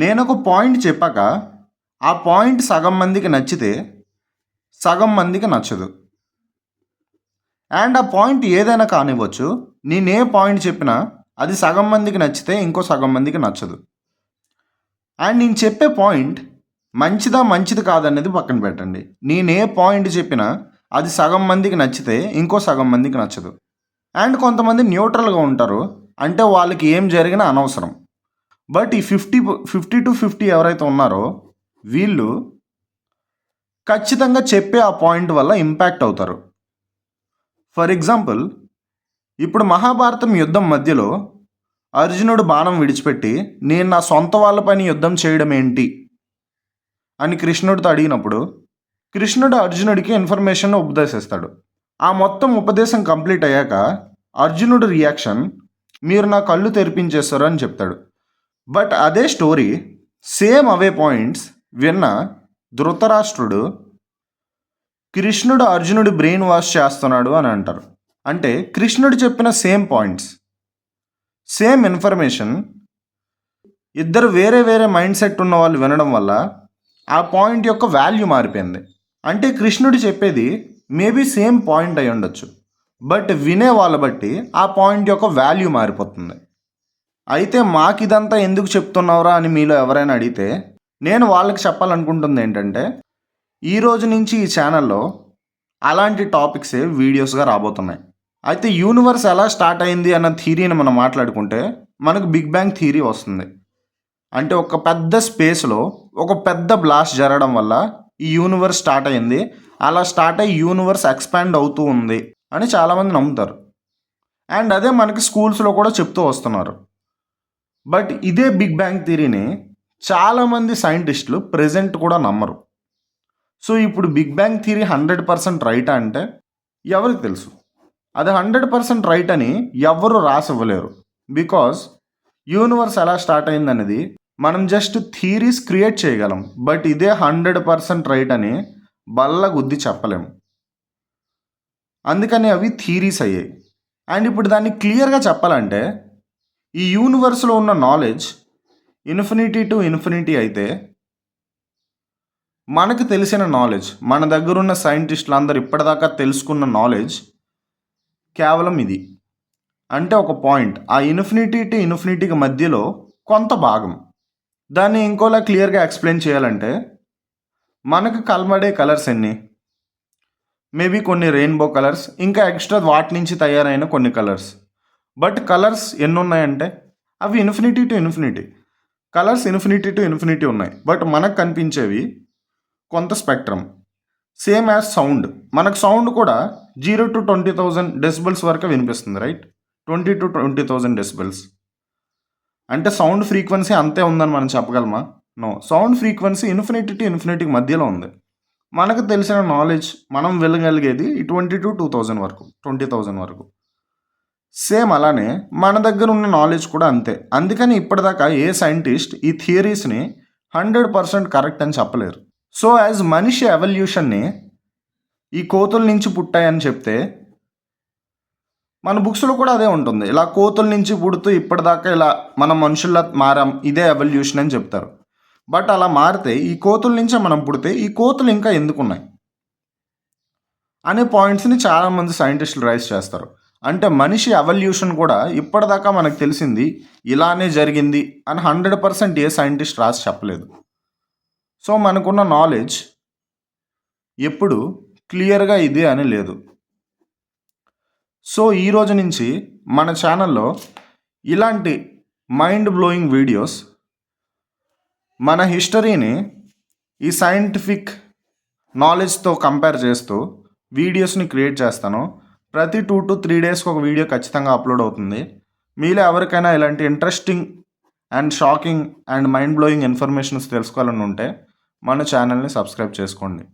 నేనొక పాయింట్ చెప్పాక ఆ పాయింట్ సగం మందికి నచ్చితే సగం మందికి నచ్చదు. అండ్ ఆ పాయింట్ ఏదైనా కానివ్వచ్చు. నేనే పాయింట్ చెప్పినా అది సగం మందికి నచ్చితే ఇంకో సగం మందికి నచ్చదు. అండ్ నేను చెప్పే పాయింట్ మంచిదా మంచిది కాదనేది పక్కన పెట్టండి. నేనే పాయింట్ చెప్పినా అది సగం మందికి నచ్చితే ఇంకో సగం మందికి నచ్చదు. అండ్ కొంతమంది న్యూట్రల్గా ఉంటారు. అంటే వాళ్ళకి ఏం జరిగినా అనవసరం. బట్ ఈ 50 ఎవరైతే ఉన్నారో వీళ్ళు ఖచ్చితంగా చెప్పే ఆ పాయింట్ వల్ల ఇంపాక్ట్ అవుతారు. ఫర్ ఎగ్జాంపుల్, ఇప్పుడు మహాభారతం యుద్ధం మధ్యలో అర్జునుడు బాణం విడిచిపెట్టి నేను నా సొంత వాళ్ళపైన యుద్ధం చేయడం ఏంటి అని కృష్ణుడితో అడిగినప్పుడు కృష్ణుడు అర్జునుడికి ఇన్ఫర్మేషన్ ఉపదేశిస్తాడు. ఆ మొత్తం ఉపదేశం కంప్లీట్ అయ్యాక అర్జునుడు రియాక్షన్ మీరు నా కళ్ళు తెరిపించేస్తారు అని చెప్తాడు. బట్ అదే స్టోరీ సేమ్ అవే పాయింట్స్ విన్న ధృతరాష్ట్రుడు కృష్ణుడు అర్జునుడి బ్రెయిన్ వాష్ చేస్తున్నాడు అని అంటారు. అంటే కృష్ణుడు చెప్పిన సేమ్ పాయింట్స్, సేమ్ ఇన్ఫర్మేషన్ ఇద్దరు వేరే వేరే మైండ్ సెట్ ఉన్న వాళ్ళు వినడం వల్ల ఆ పాయింట్ యొక్క వాల్యూ మారిపోయింది. అంటే కృష్ణుడు చెప్పేది మేబీ సేమ్ పాయింట్ అయి ఉండొచ్చు, బట్ వినే వాళ్ళ బట్టి ఆ పాయింట్ యొక్క వాల్యూ మారిపోతుంది. అయితే మాకు ఇదంతా ఎందుకు చెప్తున్నావురా అని మీలో ఎవరైనా అడిగితే నేను వాళ్ళకి చెప్పాలనుకుంటుంది ఏంటంటే ఈ రోజు నుంచి ఈ ఛానల్లో అలాంటి టాపిక్సే వీడియోస్గా రాబోతున్నాయి. అయితే యూనివర్స్ ఎలా స్టార్ట్ అయింది అన్న థియరీని మనం మాట్లాడుకుంటే మనకు బిగ్ బ్యాంగ్ థియరీ వస్తుంది. అంటే ఒక పెద్ద స్పేస్లో ఒక పెద్ద బ్లాస్ట్ జరగడం వల్ల ఈ యూనివర్స్ స్టార్ట్ అయింది. అలా స్టార్ట్ అయ్యి యూనివర్స్ ఎక్స్పాండ్ అవుతూ ఉంది అని చాలామంది నమ్ముతారు. అండ్ అదే మనకి స్కూల్స్లో కూడా చెప్తూ వస్తున్నారు. బట్ ఇదే బిగ్ బ్యాంగ్ థియరీని చాలామంది సైంటిస్టులు ప్రెజెంట్ కూడా నమ్మరు. సో ఇప్పుడు బిగ్ బ్యాంగ్ థియరీ 100% రైట్ అంటే ఎవరికి తెలుసు? అది 100% రైట్ అని ఎవరు రాసివ్వలేరు. బికాజ్ యూనివర్స్ ఎలా స్టార్ట్ అయిందనేది మనం జస్ట్ థియరీస్ క్రియేట్ చేయగలం. బట్ ఇదే 100% రైట్ అని బల్ల గుద్ది చెప్పలేము. అందుకని అవి థియరీస్ అయ్యాయి. అండ్ ఇప్పుడు దాన్ని క్లియర్గా చెప్పాలంటే ఈ యూనివర్స్లో ఉన్న నాలెడ్జ్ ఇన్ఫినిటీ టు ఇన్ఫినిటీ అయితే మనకు తెలిసిన నాలెడ్జ్, మన దగ్గర ఉన్న సైంటిస్టులు అందరూ ఇప్పటిదాకా తెలుసుకున్న నాలెడ్జ్ కేవలం ఇది. అంటే ఒక పాయింట్ ఆ ఇన్ఫినిటీ టు ఇన్ఫినిటీకి మధ్యలో కొంత భాగం. దాన్ని ఇంకోలా క్లియర్గా ఎక్స్ప్లెయిన్ చేయాలంటే మనకు కనబడే కలర్స్ ఎన్ని? మేబీ కొన్ని రెయిన్బో కలర్స్, ఇంకా ఎక్స్ట్రా వాటి నుంచి తయారైన కొన్ని కలర్స్. బట్ కలర్స్ ఎన్ని ఉన్నాయంటే అవి infinity to infinity. Colours infinity to infinity ఉన్నాయి. బట్ మనకు కనిపించేవి కొంత స్పెక్ట్రమ్. Same as sound. మనకు సౌండ్ కూడా 0 to 20,000 డెసిబెల్స్ వరకు వినిపిస్తుంది, రైట్? 20 to 20,000 డెసిబెల్స్ అంటే సౌండ్ ఫ్రీక్వెన్సీ అంతే ఉందని మనం చెప్పగలమా? No. Sound frequency infinity to ఇన్ఫినిటీకి మధ్యలో ఉంది. మనకు తెలిసిన నాలెడ్జ్ మనం వెళ్ళగలిగేది 20 to 2,000 వరకు, 20,000 వరకు. సేమ్ అలానే మన దగ్గర ఉన్న నాలెడ్జ్ కూడా అంతే. అందుకని ఇప్పటిదాకా ఏ సైంటిస్ట్ ఈ థియరీస్ని 100% కరెక్ట్ అని చెప్పలేరు. సో యాజ్ మనిషి ఎవల్యూషన్ని ఈ కోతుల నుంచి పుట్టాయని చెప్తే మన బుక్స్లో కూడా అదే ఉంటుంది. ఇలా కోతుల నుంచి పుడుతూ ఇప్పటిదాకా ఇలా మనం మనుషుల్లా మారాం, ఇదే ఎవల్యూషన్ అని చెప్తారు. బట్ అలా మారితే ఈ కోతుల నుంచే మనం పుడితే ఈ కోతులు ఇంకా ఎందుకున్నాయి అనే పాయింట్స్ని చాలామంది సైంటిస్టులు రైజ్ చేస్తారు. అంటే మనిషి ఎవల్యూషన్ కూడా ఇప్పటిదాకా మనకు తెలిసింది ఇలానే జరిగింది అని 100% ఏ సైంటిస్ట్ రాసి చెప్పలేదు. సో మనకున్న నాలెడ్జ్ ఎప్పుడు క్లియర్గా ఇదే అని లేదు. సో ఈరోజు నుంచి మన ఛానల్లో ఇలాంటి మైండ్ బ్లోయింగ్ వీడియోస్, మన హిస్టరీని ఈ సైంటిఫిక్ నాలెడ్జ్తో కంపేర్ చేస్తూ వీడియోస్ని క్రియేట్ చేస్తాను. ప్రతి 2 to 3 డేస్కి ఒక వీడియో ఖచ్చితంగా అప్లోడ్ అవుతుంది. మీలో ఎవరికైనా ఇలాంటి interesting and shocking and mind blowing informations తెలుసుకోవాలని ఉంటే మన ఛానల్ని సబ్స్క్రైబ్ చేసుకోండి.